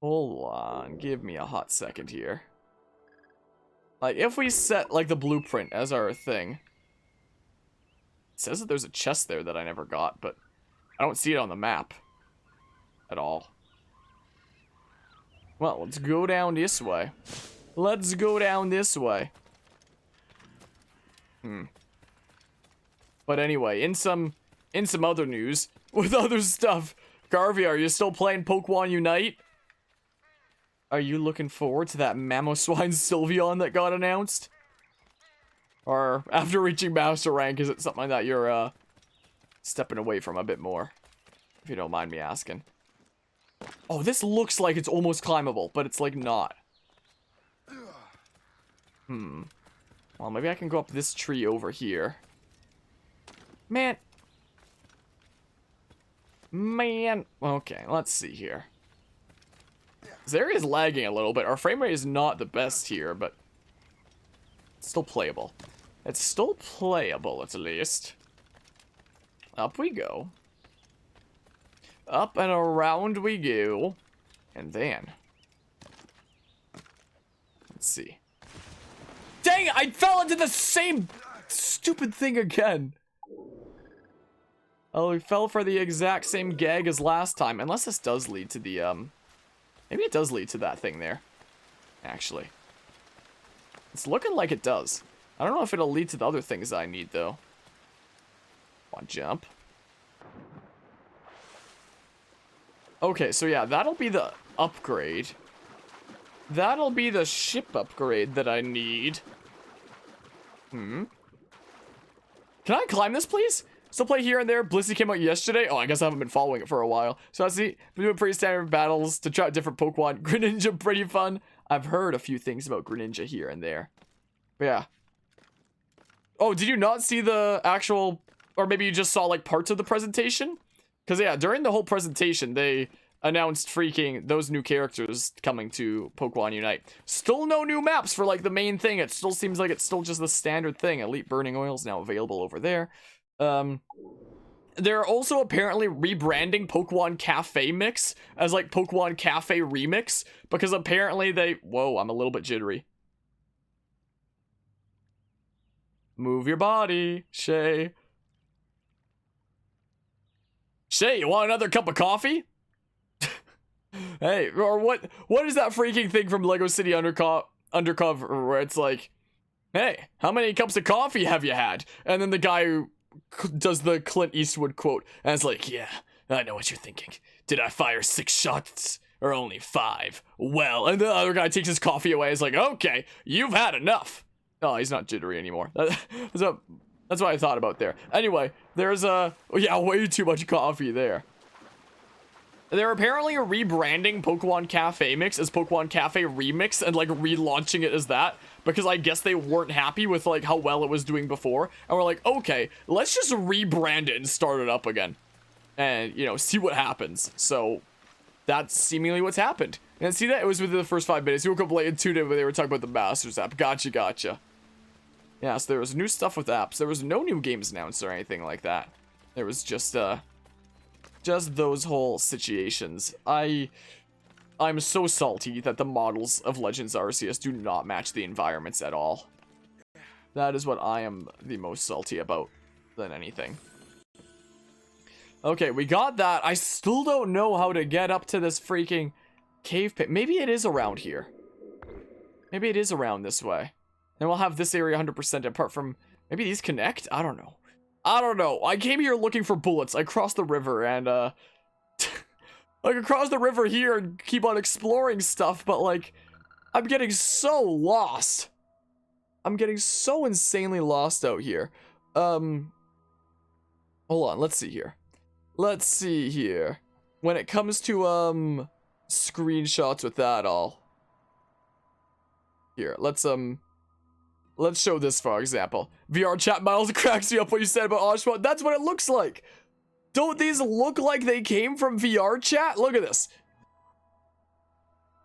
Hold on, give me a hot second here. Like, if we set, like, the blueprint as our thing. It says that there's a chest there that I never got, but I don't see it on the map. At all. Well, let's go down this way. Let's go down this way. But anyway, in some other news, with other stuff, Garvey, are you still playing Pokemon Unite? Are you looking forward to that Mamoswine Sylveon that got announced? Or after reaching Master Rank, is it something that you're stepping away from a bit more? If you don't mind me asking. Oh, this looks like it's almost climbable, but it's like not. Well, maybe I can go up this tree over here. Man. Okay, let's see here. This area is lagging a little bit. Our frame rate is not the best here, but it's still playable. It's still playable, at least. Up we go. Up and around we go. And then. Let's see. Dang it! I fell into the same stupid thing again. Oh, we fell for the exact same gag as last time. Unless this does lead to the, maybe it does lead to that thing there. Actually. It's looking like it does. I don't know if it'll lead to the other things I need, though. Come on, jump. Okay, so yeah, that'll be the upgrade. That'll be the ship upgrade that I need. Can I climb this, please? Still play here and there. Blissey came out yesterday. Oh, I guess I haven't been following it for a while. So I see, been doing pretty standard battles to try out different Pokemon. Greninja, pretty fun. I've heard a few things about Greninja here and there. But yeah. Oh, did you not see the actual, or maybe you just saw like parts of the presentation? Because yeah, during the whole presentation, they announced freaking those new characters coming to Pokemon Unite. Still no new maps for like the main thing. It still seems like it's still just the standard thing. Elite Burning Oil is now available over there. They're also apparently rebranding Pokemon Cafe Mix as like Pokemon Cafe Remix, because apparently they, whoa, I'm a little bit jittery. Move your body, Shay. Shay, you want another cup of coffee? Hey, or what is that freaking thing from Lego City Undercover where it's like, hey, how many cups of coffee have you had? And then the guy who does the Clint Eastwood quote, and it's like, yeah, I know what you're thinking. Did I fire 6 shots or only 5? Well, and the other guy takes his coffee away. It's like, okay, you've had enough. Oh, he's not jittery anymore. That's what I thought about there. Anyway, there's yeah, way too much coffee there. They're apparently rebranding Pokemon Cafe Mix as Pokemon Cafe Remix and like relaunching it as that, because I guess they weren't happy with like how well it was doing before, and we're like, okay, let's just rebrand it and start it up again, and you know, see what happens. So that's seemingly what's happened. And see that it was within the first 5 minutes. You woke up late and tuned in when they were talking about the Masters app. Gotcha. Yeah, so there was new stuff with apps. There was no new games announced or anything like that. There was just those whole situations. I'm so salty that the models of Legends Arceus do not match the environments at all. That is what I am the most salty about than anything. Okay, we got that. I still don't know how to get up to this freaking cave pit. Maybe it is around here. Maybe it is around this way. Then we'll have this area 100% apart from... Maybe these connect? I don't know. I came here looking for bullets. I crossed the river and, I could cross the river here and keep on exploring stuff, but, like, I'm getting so lost. I'm getting so insanely lost out here. Hold on, let's see here. When it comes to, screenshots with that all. Here, let's show this for example. VR chat Miles cracks you up what you said about Oshawott. That's what it looks like. Don't these look like they came from VR chat? Look at this.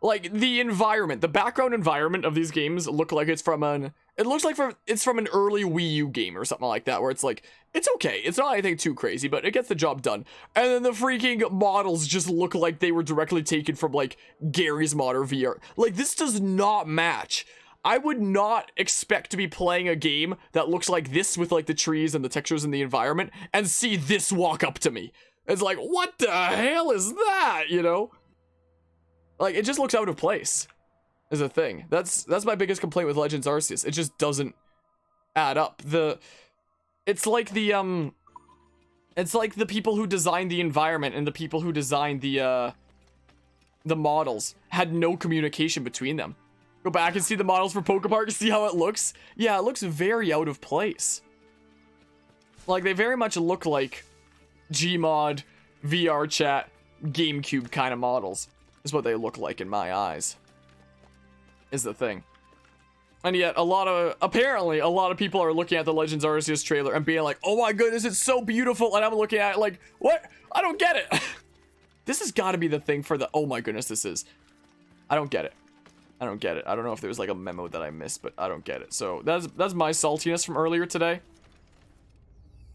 Like the environment, the background environment of these games look like it's from an it's from an early Wii U game or something like that, where it's like, it's okay, it's not anything too crazy, but it gets the job done. And then the freaking models just look like they were directly taken from like Gary's Mod or VR. Like, this does not match. I would not expect to be playing a game that looks like this with like the trees and the textures in the environment and see this walk up to me. It's like, what the hell is that, you know? Like, it just looks out of place, is a thing. That's my biggest complaint with Legends Arceus. It just doesn't add up. It's like the people who designed the environment and the people who designed the models had no communication between them. Go back and see the models for Pokepark, see how it looks. Yeah, it looks very out of place. Like, they very much look like Gmod, VR chat, GameCube kind of models. Is what they look like in my eyes. Is the thing. And yet, apparently, a lot of people are looking at the Legends Arceus trailer and being like, oh my goodness, it's so beautiful. And I'm looking at it like, what? I don't get it. This has got to be the thing for the, oh my goodness, this is. I don't get it. I don't get it. I don't know if there's like a memo that I missed, but I don't get it. So that's my saltiness from earlier today.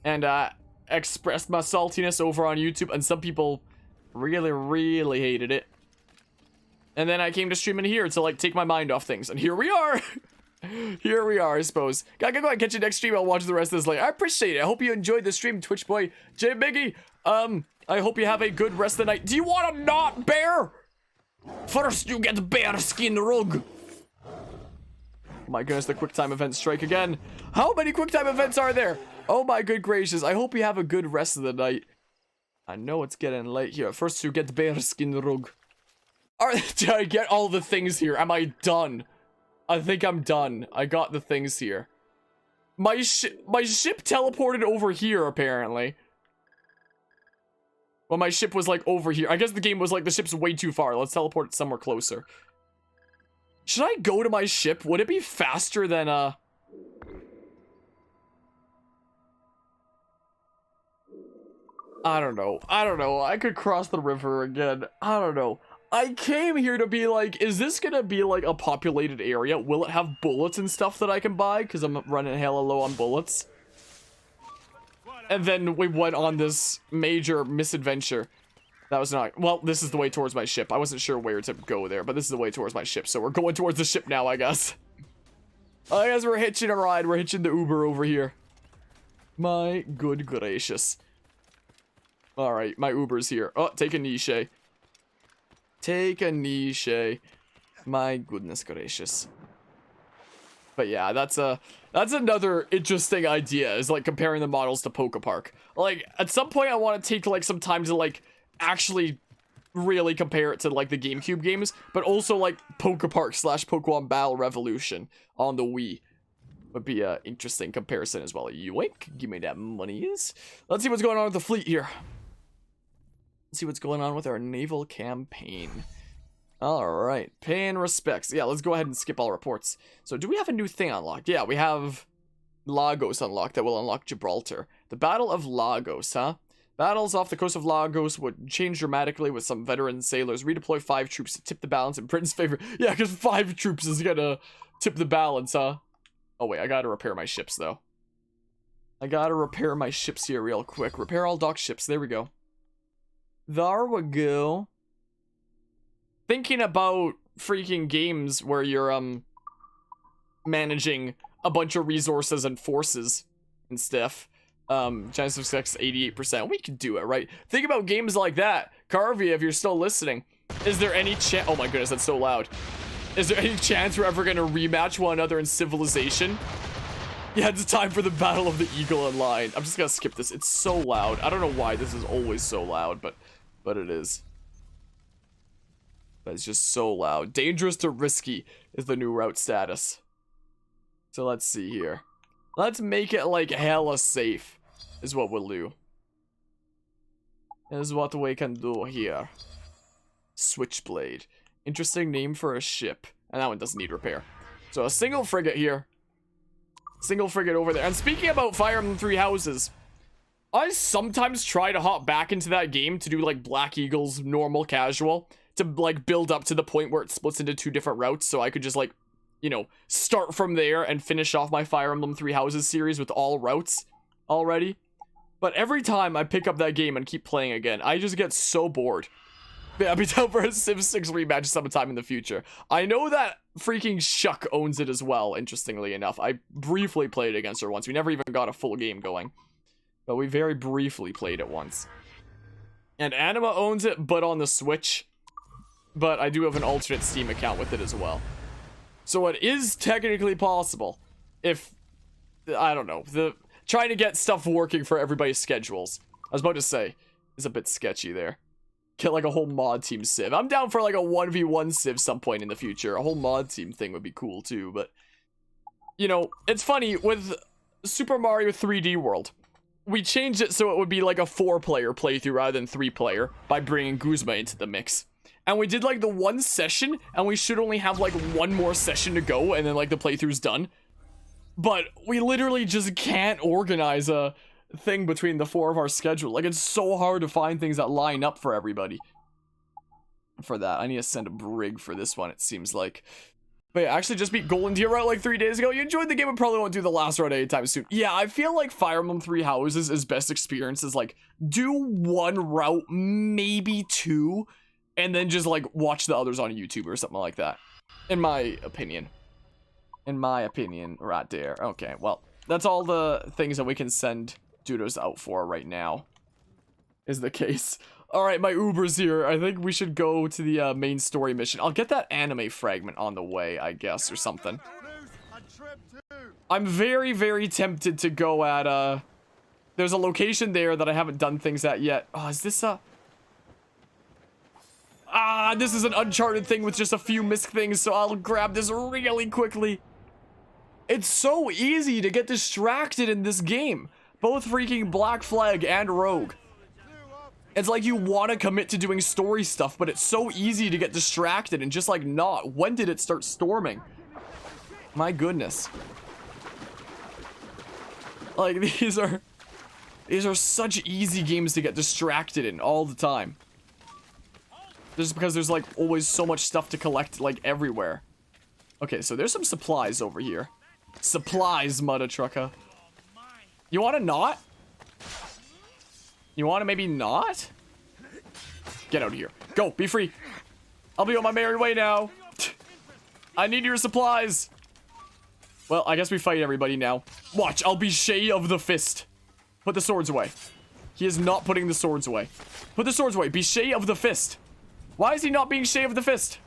And I expressed my saltiness over on YouTube, and some people really, really hated it. And then I came to streaming here to like take my mind off things, and here we are. Here we are, I suppose. Gotta go ahead and catch you next stream. I'll watch the rest of this later. I appreciate it. I hope you enjoyed the stream, Twitch boy J Biggie. I hope you have a good rest of the night. Do you want a not bear? First, you get bear skin rug. Oh my goodness, the QuickTime events strike again. How many QuickTime events are there? Oh my good gracious. I hope you have a good rest of the night. I know it's getting late here. First, you get bear skin rug. Alright, did I get all the things here? Am I done? I think I'm done. I got the things here. My ship teleported over here, apparently. Well, my ship was, like, over here. I guess the game was like, the ship's way too far. Let's teleport it somewhere closer. Should I go to my ship? Would it be faster than, I don't know. I could cross the river again. I don't know. I came here to be like, is this gonna be like a populated area? Will it have bullets and stuff that I can buy? Because I'm running hella low on bullets. And then we went on this major misadventure. That was not, well, this is the way towards my ship. I wasn't sure where to go there, but this is the way towards my ship. So we're going towards the ship now, I guess. I guess we're hitching a ride. We're hitching the Uber over here. My good gracious. Alright, my Uber's here. Oh, take a niche. Take a niche. My goodness gracious. But yeah, that's another interesting idea, is like comparing the models to Pokepark. Like, at some point I want to take like some time to like actually really compare it to like the GameCube games, but also like Pokepark / Pokemon Battle Revolution on the Wii would be an interesting comparison as well. Yoink, give me that monies. Let's see what's going on with the fleet here. See what's going on with our naval campaign. Alright, paying respects. Yeah, let's go ahead and skip all reports. So, do we have a new thing unlocked? Yeah, we have Lagos unlocked that will unlock Gibraltar. The Battle of Lagos, huh? Battles off the coast of Lagos would change dramatically with some veteran sailors. Redeploy 5 troops to tip the balance in Britain's favor. Yeah, because 5 troops is gonna tip the balance, huh? Oh wait, I gotta repair my ships, though. I gotta repair my ships here real quick. Repair all dock ships. There we go. There we go. Thinking about freaking games where you're, managing a bunch of resources and forces and stuff. Chance of success 88%. We can do it, right? Think about games like that. Carvey, if you're still listening, is there any chance? Oh my goodness, that's so loud. Is there any chance we're ever gonna rematch one another in Civilization? Yeah, it's time for the Battle of the Eagle and Lion. I'm just gonna skip this. It's so loud. I don't know why this is always so loud, but it is. But it's just so loud. Dangerous to risky is the new route status. So let's see here. Let's make it like hella safe is what we'll do. Is what we can do here. Switchblade. Interesting name for a ship. And that one doesn't need repair. So a single frigate here. Single frigate over there. And speaking about Fire Emblem Three Houses, I sometimes try to hop back into that game to do like Black Eagle's normal casual, to like build up to the point where it splits into 2 different routes, so I could just like, you know, start from there and finish off my Fire Emblem Three Houses series with all routes already. But every time I pick up that game and keep playing again, I just get so bored. Yeah, I'll be down for a Civ 6 rematch sometime in the future. I know that freaking Shuck owns it as well, interestingly enough. I briefly played against her once. We never even got a full game going, but we very briefly played it once. And Anima owns it, but on the Switch. But I do have an alternate Steam account with it as well. So it is technically possible. If, I don't know, trying to get stuff working for everybody's schedules. I was about to say, is a bit sketchy there. Get like a whole mod team Civ. I'm down for like a 1v1 Civ some point in the future. A whole mod team thing would be cool too, but... You know, it's funny, with Super Mario 3D World, we changed it so it would be like a 4-player playthrough rather than 3-player by bringing Guzma into the mix. And we did like the 1 session, and we should only have like 1 more session to go, and then like the playthrough's done. But we literally just can't organize a thing between the 4 of our schedule. Like, it's so hard to find things that line up for everybody. For that, I need to send a brig for this one, it seems like. But yeah, I actually just beat Golden Deer route like 3 days ago. You enjoyed the game and probably won't do the last route anytime soon. Yeah, I feel like Fire Emblem Three Houses is best experience is like, do 1 route, maybe 2, and then just like watch the others on YouTube or something like that. In my opinion. In my opinion, right there. Okay, well, that's all the things that we can send Dudos out for right now. Is the case. Alright, my Uber's here. I think we should go to the main story mission. I'll get that anime fragment on the way, I guess, or something. I'm very, very tempted to go at, there's a location there that I haven't done things at yet. Oh, is this a... Ah, this is an Uncharted thing with just a few missed things, so I'll grab this really quickly. It's so easy to get distracted in this game. Both freaking Black Flag and Rogue. It's like you want to commit to doing story stuff, but it's so easy to get distracted and just like not. When did it start storming? My goodness. Like, these are such easy games to get distracted in all the time. Just because there's like always so much stuff to collect like everywhere. Okay, so there's some supplies over here. Supplies, Mudda Trucka. You want to not? You want to maybe not? Get out of here. Go, be free. I'll be on my merry way now. I need your supplies. Well, I guess we fight everybody now. Watch, I'll be Shay of the Fist. Put the swords away. He is not putting the swords away. Put the swords away. Be Shay of the Fist. Why is he not being Shay of the Fist?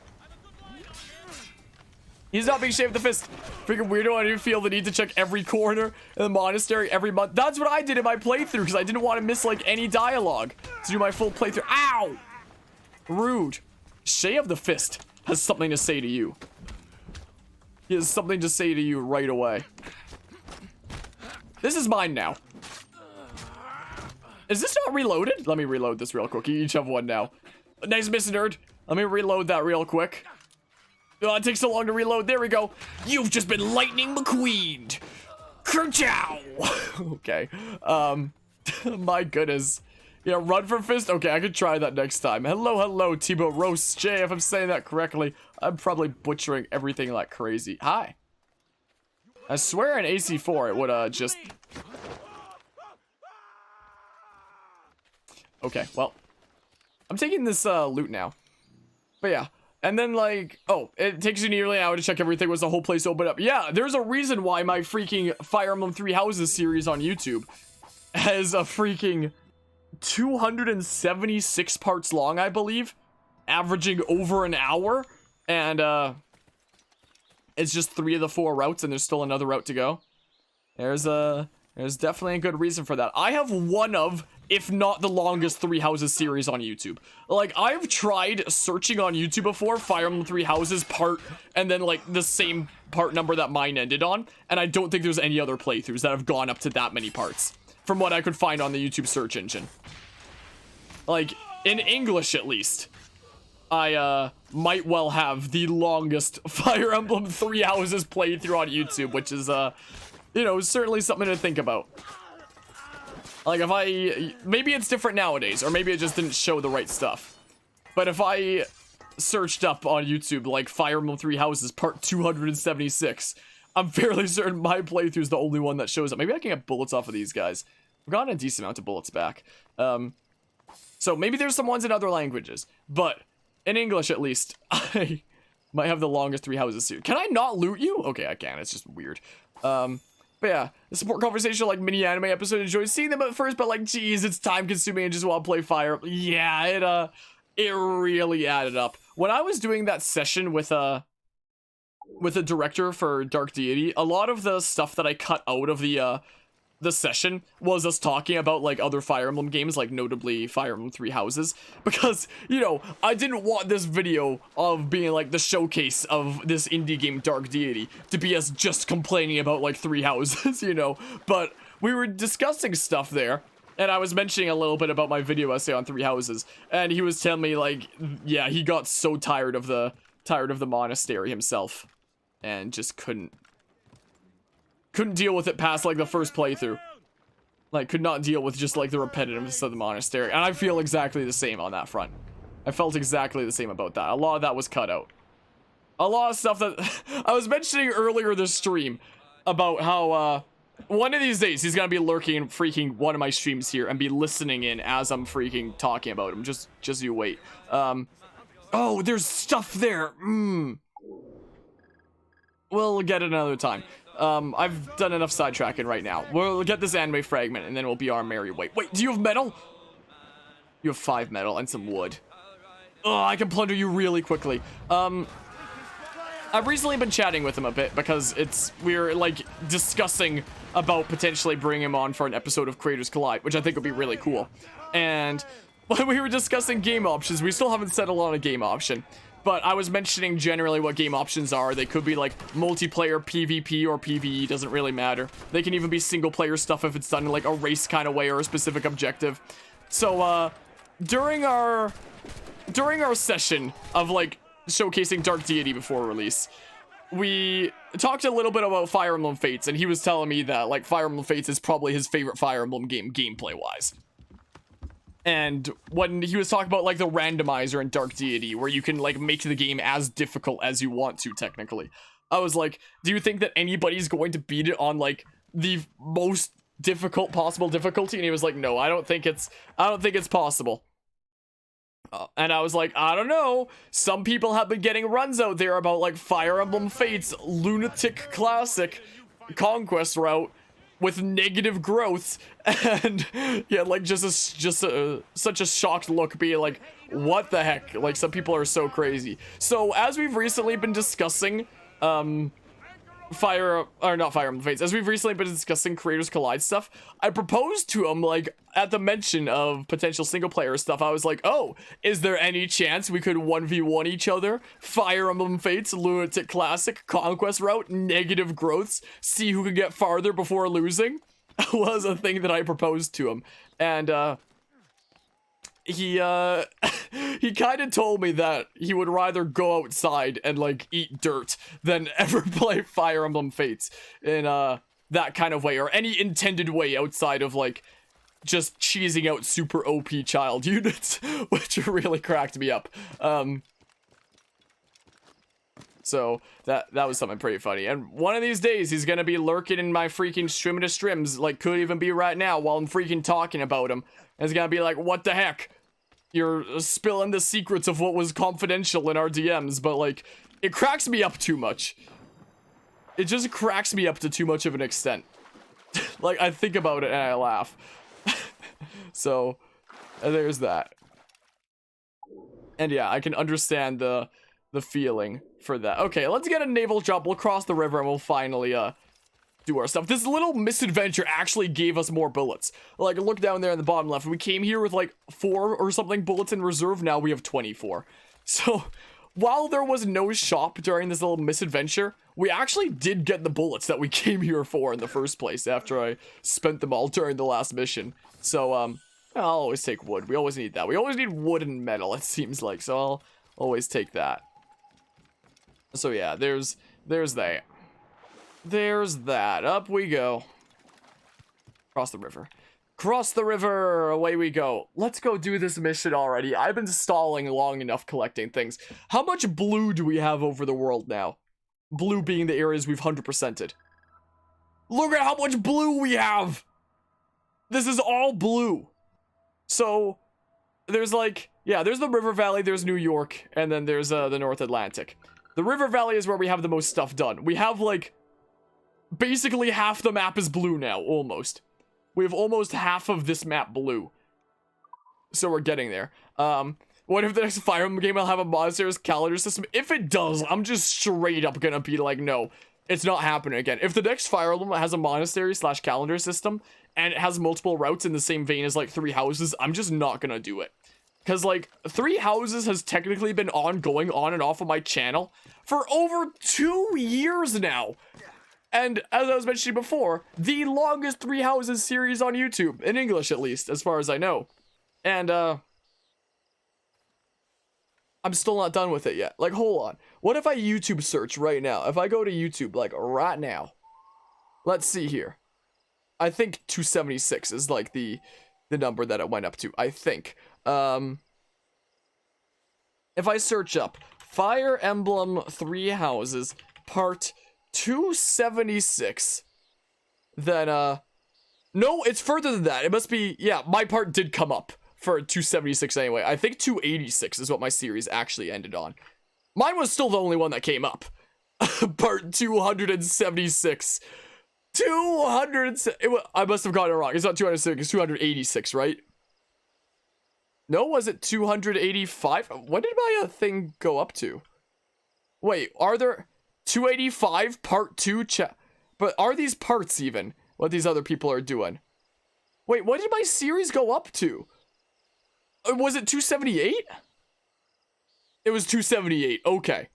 He's not being Shay of the Fist. Freaking weirdo, I didn't feel the need to check every corner in the monastery every month. That's what I did in my playthrough because I didn't want to miss like any dialogue to do my full playthrough. Ow! Rude. Shay of the Fist has something to say to you. He has something to say to you right away. This is mine now. Is this not reloaded? Let me reload this real quick. You each have one now. Nice miss, nerd. Let me reload that real quick. Oh, it takes so long to reload. There we go. You've just been lightning McQueened. Kerchow! Okay. My goodness. Yeah, run for fist? Okay, I could try that next time. Hello, Tebow Roast J, if I'm saying that correctly. I'm probably butchering everything like crazy. Hi. I swear in AC4 it would, just... Okay, well. I'm taking this, loot now. But yeah. And then, like, oh, it takes you nearly an hour to check everything. Was the whole place open up? Yeah, there's a reason why my freaking Fire Emblem Three Houses series on YouTube has a freaking 276 parts long, I believe, averaging over an hour. And, it's just 3 of the 4 routes, and there's still another route to go. There's definitely a good reason for that. I have one of, if not the longest, Three Houses series on YouTube. Like, I've tried searching on YouTube before, Fire Emblem Three Houses part, and then, like, the same part number that mine ended on, and I don't think there's any other playthroughs that have gone up to that many parts, from what I could find on the YouTube search engine. Like, in English, at least. I, might well have the longest Fire Emblem Three Houses playthrough on YouTube, which is, you know, certainly something to think about. Like, if I... Maybe it's different nowadays, or maybe it just didn't show the right stuff. But if I searched up on YouTube, like, Fire Emblem Three Houses, part 276. I'm fairly certain my playthrough is the only one that shows up. Maybe I can get bullets off of these guys. I've gotten a decent amount of bullets back. So maybe there's some ones in other languages. But, in English at least, I might have the longest Three Houses here. Can I not loot you? Okay, I can. It's just weird. But yeah, the support conversation, like, mini anime episode, enjoyed seeing them at first, but like, geez, it's time consuming and just want to play Fire. Yeah, it really added up. When I was doing that session with a director for Dark Deity, a lot of the stuff that I cut out of the session was us talking about like other Fire Emblem games, like notably Fire Emblem Three Houses, because, you know, I didn't want this video of being like the showcase of this indie game Dark Deity to be us just complaining about like Three Houses, you know, but we were discussing stuff there, and I was mentioning a little bit about my video essay on Three Houses, and he was telling me like, yeah, he got so tired of the monastery himself, and just couldn't deal with it past like the first playthrough. Like, could not deal with just like the repetitiveness of the monastery. And I feel exactly the same on that front. I felt exactly the same about that. A lot of that was cut out. A lot of stuff that I was mentioning earlier this stream about how one of these days he's gonna be lurking in freaking one of my streams here and be listening in as I'm freaking talking about him. Just you wait. Oh, there's stuff there. We'll get it another time. I've done enough sidetracking right now. We'll get this anime fragment, and then we'll be our merry way. Wait, do you have metal? You have 5 metal and some wood. Oh, I can plunder you really quickly. I've recently been chatting with him a bit because we're like discussing about potentially bringing him on for an episode of Creators Collide, which I think would be really cool. And when we were discussing game options, we still haven't settled on a game option. But I was mentioning generally what game options are. They could be like multiplayer PvP or PvE, doesn't really matter. They can even be single player stuff if it's done in like a race kind of way or a specific objective. So during our session of like showcasing Dark Deity before release, we talked a little bit about Fire Emblem Fates, and he was telling me that like Fire Emblem Fates is probably his favorite Fire Emblem game gameplay wise. And when he was talking about like the randomizer in Dark Deity, where you can like make the game as difficult as you want to technically, I was like, do you think that anybody's going to beat it on like the most difficult possible difficulty? And he was like, no, I don't think it's possible. And I was like, I don't know. Some people have been getting runs out there about like Fire Emblem Fates Lunatic Classic Conquest route with negative growths, and yeah, like such a shocked look, being like, what the heck? Like, some people are so crazy. So as we've recently been discussing not Fire Emblem Fates, as we've recently been discussing Creators Collide stuff, I proposed to him, like, at the mention of potential single player stuff, I was like, oh, is there any chance we could 1v1 each other? Fire Emblem Fates, Lunatic Classic, Conquest Route, negative growths, see who can get farther before losing? Was a thing that I proposed to him. And, he kind of told me that he would rather go outside and like eat dirt than ever play Fire Emblem Fates in that kind of way, or any intended way outside of like just cheesing out super OP child units, which really cracked me up. So that was something pretty funny. And one of these days he's gonna be lurking in my freaking stream to streams, like could even be right now while I'm freaking talking about him. And it's gonna be like, what the heck? You're spilling the secrets of what was confidential in our DMs, but like, it cracks me up too much. It just cracks me up to too much of an extent. Like, I think about it and I laugh. So, there's that. And yeah, I can understand the feeling for that. Okay, let's get a naval drop. We'll cross the river and we'll finally, do our stuff. This little misadventure actually gave us more bullets. Like, look down there in the bottom left. We came here with like 4 or something bullets in reserve. Now we have 24. So while there was no shop during this little misadventure, we actually did get the bullets that we came here for in the first place after I spent them all during the last mission. So I'll always take wood. We always need that. We always need wood and metal, it seems like. So I'll always take that. So yeah, there's that. There's that. Up we go. Across the river. Cross the river, away we go. Let's go do this mission already. I've been stalling long enough collecting things. How much blue do we have over the world now? Blue being the areas we've 100%ed. Look at how much blue we have! This is all blue. So, there's like, yeah, there's the River Valley, there's New York, and then there's the North Atlantic. The River Valley is where we have the most stuff done. We have like, basically half the map is blue now, almost. We have almost half of this map blue. So we're getting there. What if the next Fire Emblem game will have a monsters calendar system? If it does, I'm just straight up gonna be like, no, it's not happening again. If the next Fire Emblem has a monastery / calendar system, and it has multiple routes in the same vein as like 3 houses, I'm just not gonna do it. Because like 3 houses has technically been ongoing on and off of my channel for over 2 years now. And as I was mentioning before, the longest 3 houses series on YouTube, in English at least, as far as I know. And I'm still not done with it yet. Like, hold on. What if I YouTube search right now? If I go to YouTube, like, right now. Let's see here. I think 276 is, like, the number that it went up to. I think. If I search up Fire Emblem 3 Houses, part 276, then, no, it's further than that. It must be, yeah, my part did come up for 276 anyway. I think 286 is what my series actually ended on. Mine was still the only one that came up. Part 276. I must have gotten it wrong. It's not 206, it's 286, right? No, was it 285? When did my thing go up to? Wait, are there 285 part 2 but are these parts even what these other people are doing? Wait, what did my series go up to? Was it 278? It was 278. Okay.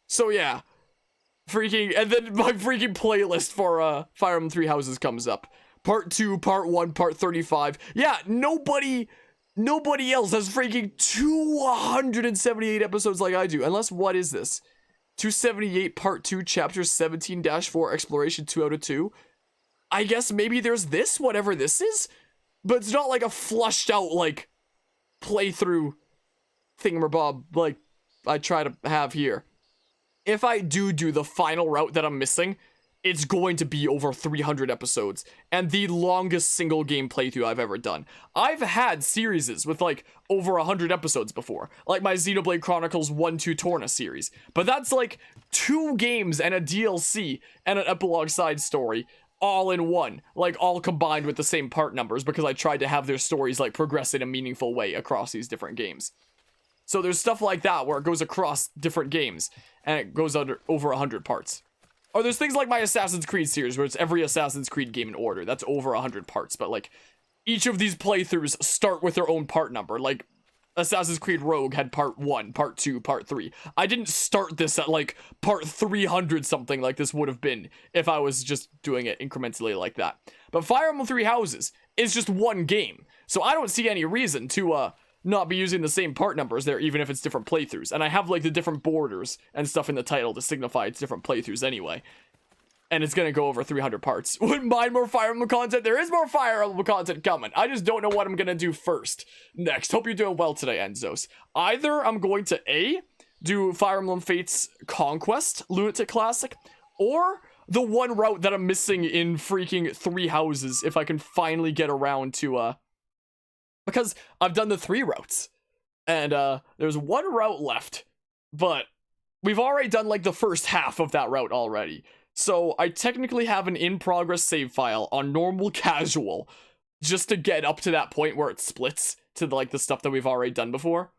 So yeah. Freaking, and then my freaking playlist for Fire Emblem 3 Houses comes up. Part 2, part 1, part 35. Yeah, nobody else has freaking 278 episodes like I do. Unless, what is this? 278 part 2, chapter 17-4, exploration 2 out of 2. I guess maybe there's this, whatever this is. But it's not like a flushed out, like, playthrough thingamabob like I try to have here. If I do the final route that I'm missing, it's going to be over 300 episodes and the longest single game playthrough I've ever done. I've had series with like over 100 episodes before, like my Xenoblade Chronicles 1-2 Torna series, but that's like 2 games and a DLC and an epilogue side story all in one, like all combined with the same part numbers because I tried to have their stories like progress in a meaningful way across these different games. So there's stuff like that where it goes across different games and it goes under over 100 parts. Or there's things like my Assassin's Creed series where it's every Assassin's Creed game in order. That's over 100 parts, but like each of these playthroughs start with their own part number. Like Assassin's Creed Rogue had part 1, part 2, part 3. I didn't start this at like part 300 something like this would have been if I was just doing it incrementally like that. But Fire Emblem 3 Houses is just one game. So I don't see any reason to not be using the same part numbers there even if it's different playthroughs. And I have like the different borders and stuff in the title to signify it's different playthroughs anyway. And it's gonna go over 300 parts. Wouldn't mind more Fire Emblem content. There is more Fire Emblem content coming. I just don't know what I'm gonna do first. Next. Hope you're doing well today, Enzos. Either I'm going to A, do Fire Emblem Fates Conquest, Lunatic Classic, or the one route that I'm missing in freaking 3 houses if I can finally get around to, because I've done the 3 routes. And, there's one route left. But we've already done, like, the first half of that route already. So I technically have an in-progress save file on normal casual just to get up to that point where it splits to like the stuff that we've already done before.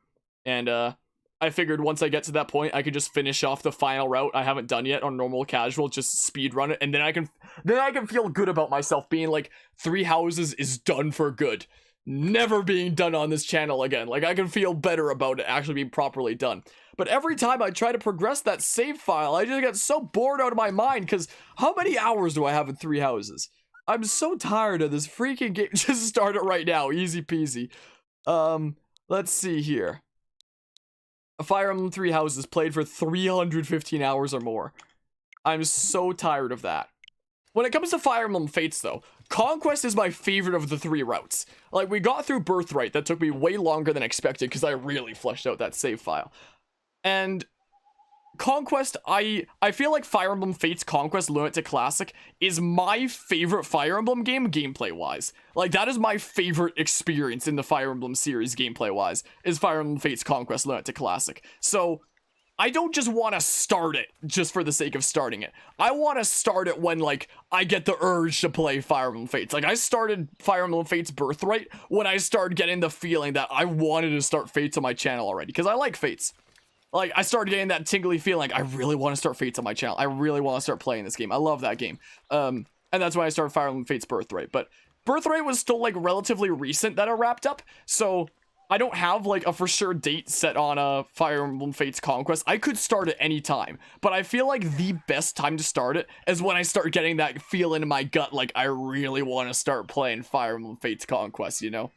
And I figured once I get to that point, I could just finish off the final route I haven't done yet on normal casual, just speed run it, and then I can feel good about myself being like 3 houses is done for good. Never being done on this channel again. Like, I can feel better about it actually being properly done. But every time I try to progress that save file, I just get so bored out of my mind, because how many hours do I have in 3 houses? I'm so tired of this freaking game. Just start it right now. Easy peasy. Let's see here. Fire Emblem 3 Houses played for 315 hours or more. I'm so tired of that. When it comes to Fire Emblem Fates, though, Conquest is my favorite of the 3 routes. Like, we got through Birthright. That took me way longer than expected because I really fleshed out that save file. And Conquest, I feel like Fire Emblem Fates Conquest Lunar to Classic is my favorite Fire Emblem game gameplay-wise. Like, that is my favorite experience in the Fire Emblem series gameplay-wise, is Fire Emblem Fates Conquest Lunar to Classic. So, I don't just want to start it just for the sake of starting it. I want to start it when, like, I get the urge to play Fire Emblem Fates. Like, I started Fire Emblem Fates Birthright when I started getting the feeling that I wanted to start Fates on my channel already, because I like Fates. Like, I started getting that tingly feeling, like, I really want to start Fates on my channel. I really want to start playing this game. I love that game. And that's why I started Fire Emblem Fates Birthright. But Birthright was still, like, relatively recent that it wrapped up, so I don't have, like, a for sure date set on a Fire Emblem Fates Conquest. I could start at any time, but I feel like the best time to start it is when I start getting that feel in my gut, like, I really want to start playing Fire Emblem Fates Conquest, you know?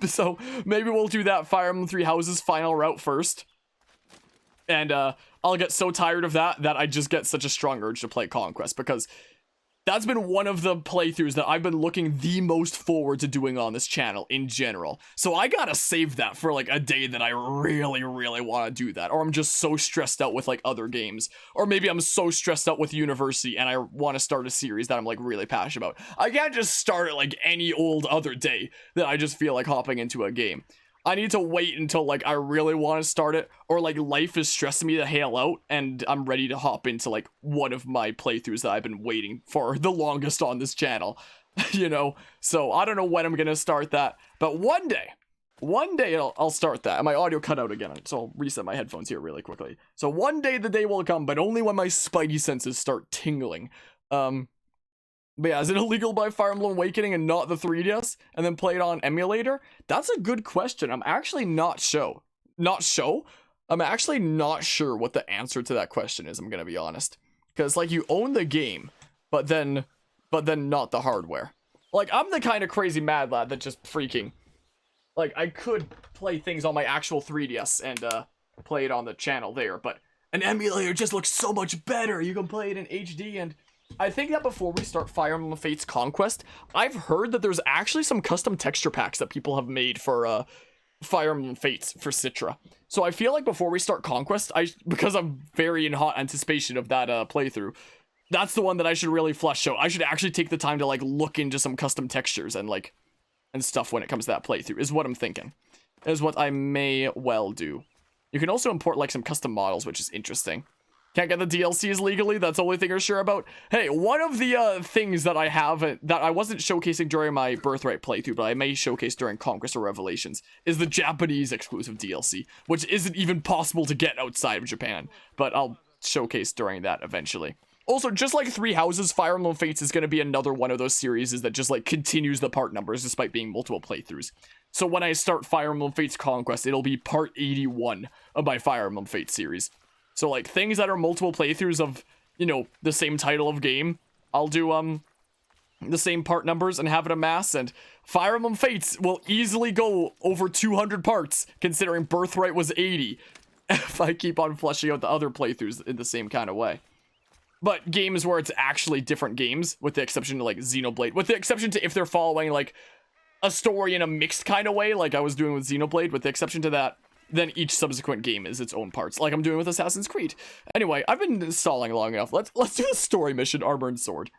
So, maybe we'll do that Fire Emblem Three Houses final route first. And I'll get so tired of that I just get such a strong urge to play Conquest, because that's been one of the playthroughs that I've been looking the most forward to doing on this channel in general. So I gotta save that for, like, a day that I really, really want to do that. Or I'm just so stressed out with, like, other games. Or maybe I'm so stressed out with university and I want to start a series that I'm, like, really passionate about. I can't just start it, like, any old other day that I just feel like hopping into a game. I need to wait until, like, I really want to start it, or, like, life is stressing me the hell out, and I'm ready to hop into, like, one of my playthroughs that I've been waiting for the longest on this channel, you know? So, I don't know when I'm gonna start that, but one day I'll start that. And my audio cut out again, so I'll reset my headphones here really quickly. So, one day the day will come, but only when my spidey senses start tingling. But yeah, is it illegal to buy Fire Emblem Awakening and not the 3DS, and then play it on emulator? That's a good question. I'm actually not sure. I'm actually not sure what the answer to that question is, I'm gonna be honest. Because, like, you own the game, but then not the hardware. Like, I'm the kind of crazy mad lad that just freaking, like, I could play things on my actual 3DS and play it on the channel there, but an emulator just looks so much better. You can play it in HD, and I think that before we start Fire Emblem Fates Conquest, I've heard that there's actually some custom texture packs that people have made for Fire Emblem Fates for Citra. So I feel like before we start Conquest, because I'm very in hot anticipation of that playthrough, that's the one that I should really flesh out. I should actually take the time to, like, look into some custom textures and, like, and stuff when it comes to that playthrough, is what I'm thinking. Is what I may well do. You can also import, like, some custom models, which is interesting. Can't get the DLCs legally, that's the only thing you're sure about. Hey, one of the things that I have that I wasn't showcasing during my Birthright playthrough, but I may showcase during Conquest or Revelations, is the Japanese exclusive DLC, which isn't even possible to get outside of Japan, but I'll showcase during that eventually. Also, just like Three Houses, Fire Emblem Fates is going to be another one of those series that just, like, continues the part numbers despite being multiple playthroughs. So when I start Fire Emblem Fates Conquest, it'll be part 81 of my Fire Emblem Fates series. So, like, things that are multiple playthroughs of, you know, the same title of game, I'll do, the same part numbers and have it amass, and Fire Emblem Fates will easily go over 200 parts, considering Birthright was 80, if I keep on fleshing out the other playthroughs in the same kind of way. But games where it's actually different games, with the exception to, like, Xenoblade, with the exception to if they're following, like, a story in a mixed kind of way, like I was doing with Xenoblade, with the exception to that, then each subsequent game is its own parts, like I'm doing with Assassin's Creed. Anyway, I've been stalling long enough. Let's do the story mission, Armor and Sword.